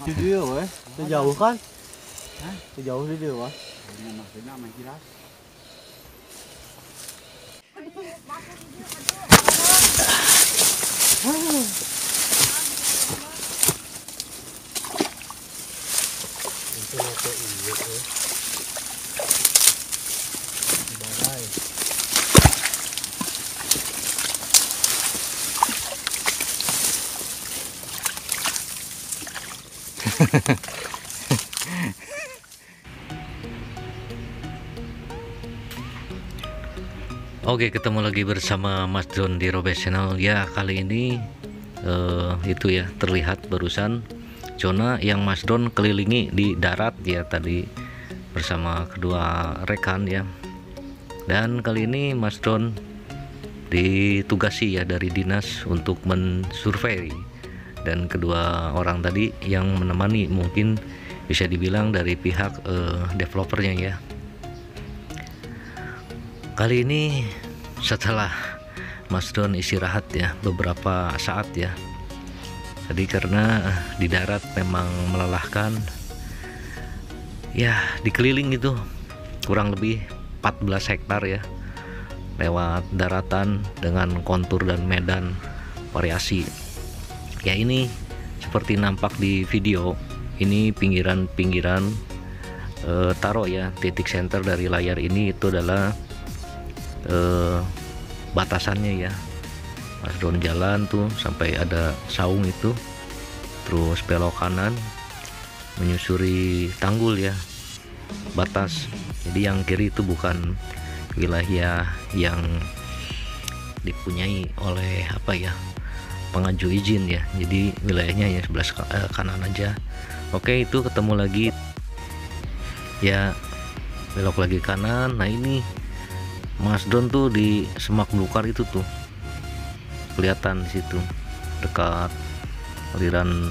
Video sejauh kan? Sejauh video ah. Oke, ketemu lagi bersama Mas John di Robes Channel. Ya, kali ini itu ya terlihat barusan zona yang Mas Don kelilingi di darat ya tadi bersama kedua rekan ya. Dan kali ini Mas Don ditugasi ya dari dinas untuk mensurvei, dan kedua orang tadi yang menemani mungkin bisa dibilang dari pihak developernya ya. Kali ini setelah Mas Don istirahat ya beberapa saat ya tadi, karena di darat memang melelahkan ya, dikeliling itu kurang lebih 14 hektar ya, lewat daratan dengan kontur dan medan variasi ya. Ini seperti nampak di video, ini pinggiran-pinggiran taruh ya, titik center dari layar ini itu adalah batasannya ya. Mas Don jalan tuh sampai ada saung itu, terus belok kanan menyusuri tanggul ya, batas. Jadi yang kiri itu bukan wilayah yang dipunyai oleh apa ya, pengaju izin ya, jadi wilayahnya ya sebelah kanan aja. Oke, itu ketemu lagi ya, belok lagi kanan. Nah ini Mas Don tuh di semak belukar itu tuh kelihatan di situ dekat aliran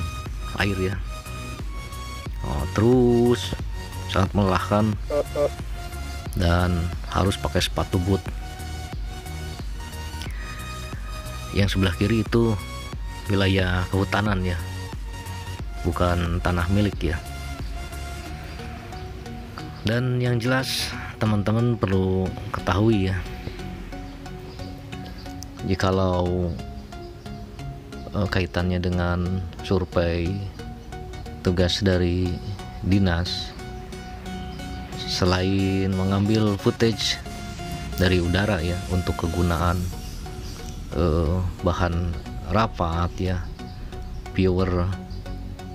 air ya. Terus sangat melelahkan dan harus pakai sepatu boot. Yang sebelah kiri itu wilayah kehutanan ya, bukan tanah milik ya. Dan yang jelas teman-teman perlu ketahui ya, jikalau kaitannya dengan survei tugas dari dinas, selain mengambil footage dari udara ya untuk kegunaan bahan rapat ya, viewer,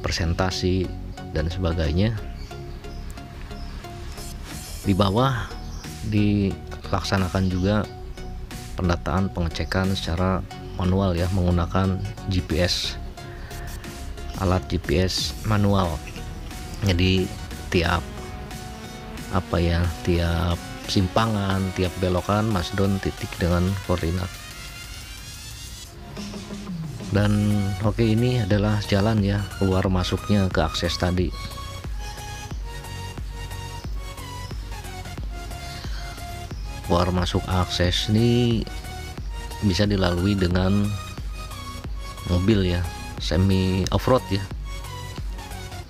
presentasi dan sebagainya, di bawah dilaksanakan juga pendataan pengecekan secara manual ya, menggunakan GPS, alat GPS manual. Jadi tiap tiap simpangan, tiap belokan Mas Don titik dengan koordinat. Dan oke, ini adalah jalan ya keluar masuknya ke akses tadi. Keluar masuk akses ini bisa dilalui dengan mobil ya, semi off-road ya,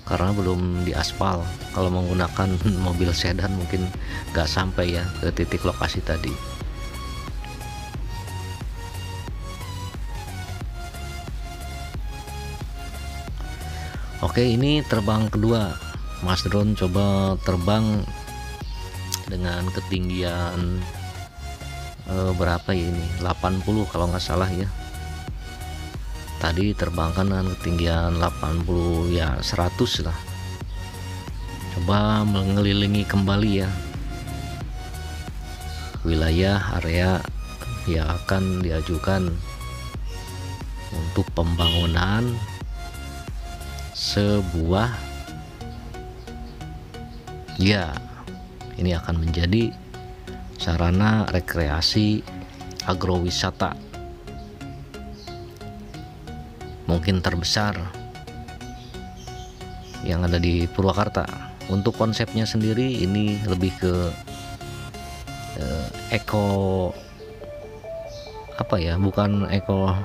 karena belum diaspal. Kalau menggunakan mobil sedan mungkin nggak sampai ya ke titik lokasi tadi. Oke, ini terbang kedua. Mas Don coba terbang dengan ketinggian berapa ya ini, 80 kalau nggak salah ya. Tadi terbangkan dengan ketinggian 80 ya, 100 lah. Coba mengelilingi kembali ya wilayah area yang akan diajukan untuk pembangunan sebuah ya, ini akan menjadi sarana rekreasi agrowisata mungkin terbesar yang ada di Purwakarta. Untuk konsepnya sendiri ini lebih ke eko apa ya, bukan eko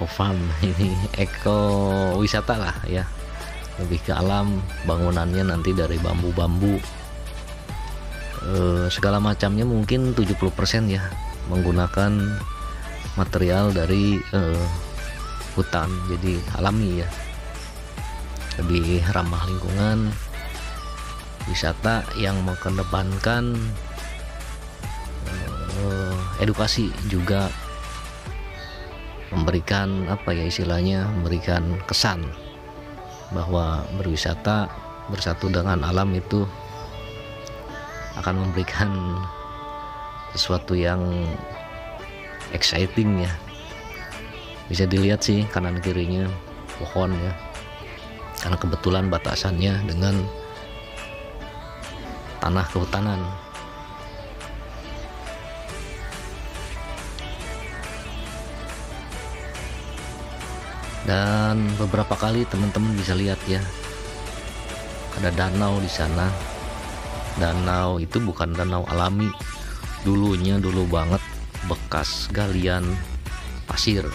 farm, ini eko wisata lah ya, lebih ke alam. Bangunannya nanti dari bambu-bambu, segala macamnya mungkin 70% ya menggunakan material dari hutan, jadi alami ya, lebih ramah lingkungan. Wisata yang mengedepankan edukasi, juga memberikan apa ya istilahnya, memberikan kesan bahwa berwisata bersatu dengan alam itu akan memberikan sesuatu yang exciting ya. Bisa dilihat sih kanan kirinya pohon ya, karena kebetulan batasannya dengan tanah kehutanan. Dan beberapa kali teman-teman bisa lihat ya, ada danau di sana. Danau itu bukan danau alami, dulu banget bekas galian pasir.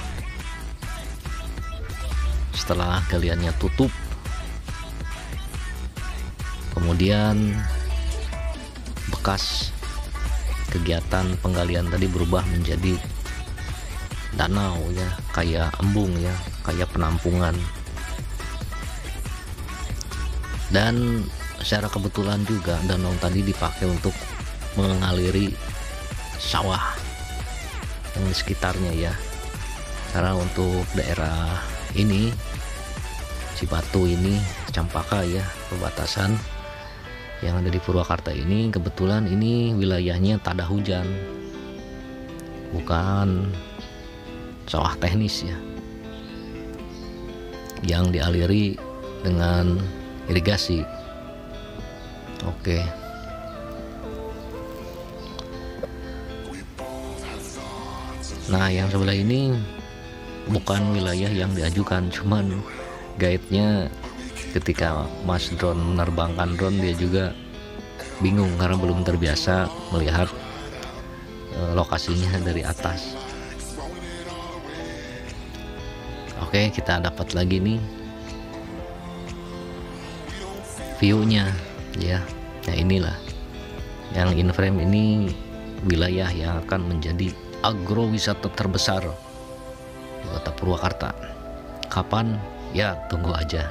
Setelah galiannya tutup, kemudian bekas kegiatan penggalian tadi berubah menjadi danau ya, kayak embung ya, kayak penampungan. Dan secara kebetulan juga danau tadi dipakai untuk mengaliri sawah yang di sekitarnya ya, karena untuk daerah ini Cibatu ini, Campaka ya, perbatasan yang ada di Purwakarta ini, kebetulan ini wilayahnya tak ada hujan, bukan sawah teknis ya, yang dialiri dengan irigasi. Oke. Nah, yang sebelah ini bukan wilayah yang diajukan, cuman guide-nya ketika Mas Drone menerbangkan drone dia juga bingung karena belum terbiasa melihat lokasinya dari atas. Oke, kita dapat lagi nih view-nya ya. Nah, inilah yang in frame ini, wilayah yang akan menjadi agrowisata terbesar di kota Purwakarta. Kapan? Ya, tunggu aja.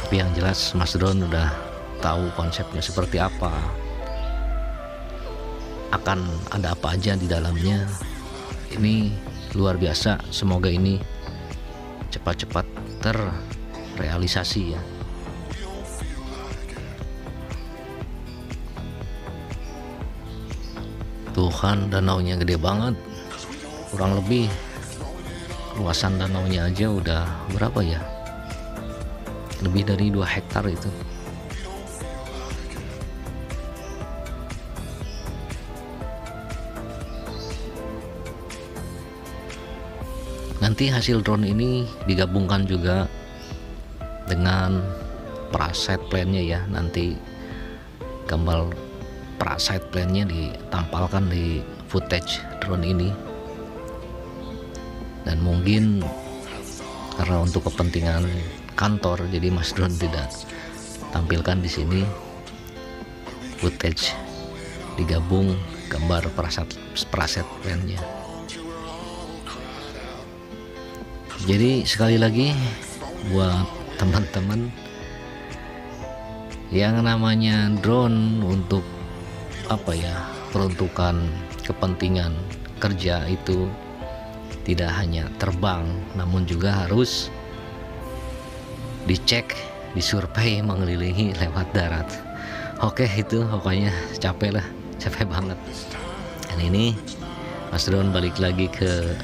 Tapi yang jelas Mas Drone udah tahu konsepnya seperti apa, akan ada apa aja di dalamnya. Ini luar biasa, semoga ini cepat-cepat terrealisasi ya. Tuh kan danaunya gede banget, kurang lebih luasan danaunya aja udah berapa ya, lebih dari 2 hektar itu. Nanti hasil drone ini digabungkan juga dengan praset plan-nya ya. Nanti gambar praset plan-nya ditampalkan di footage drone ini. Dan mungkin karena untuk kepentingan kantor, jadi Mas Drone tidak tampilkan di sini footage digabung gambar praset plan-nya. Jadi sekali lagi buat teman-teman yang namanya drone untuk apa ya, peruntukan kepentingan kerja itu tidak hanya terbang, namun juga harus dicek, disurvei mengelilingi lewat darat. Oke, itu pokoknya capek banget. Dan ini Mas Drone balik lagi ke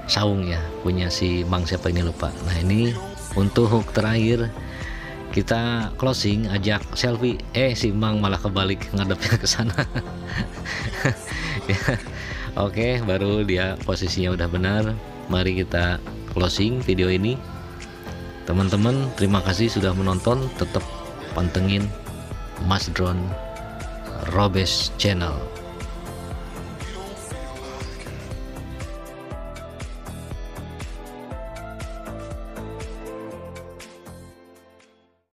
saung ya, punya si Mang siapa ini lupa. Nah, ini untuk terakhir kita closing, ajak selfie. Si Mang malah kebalik ngadepnya ke sana. Ya, oke, baru dia posisinya udah benar. Mari kita closing video ini. Teman-teman, terima kasih sudah menonton. Tetap pantengin Mas Drone Robes Channel.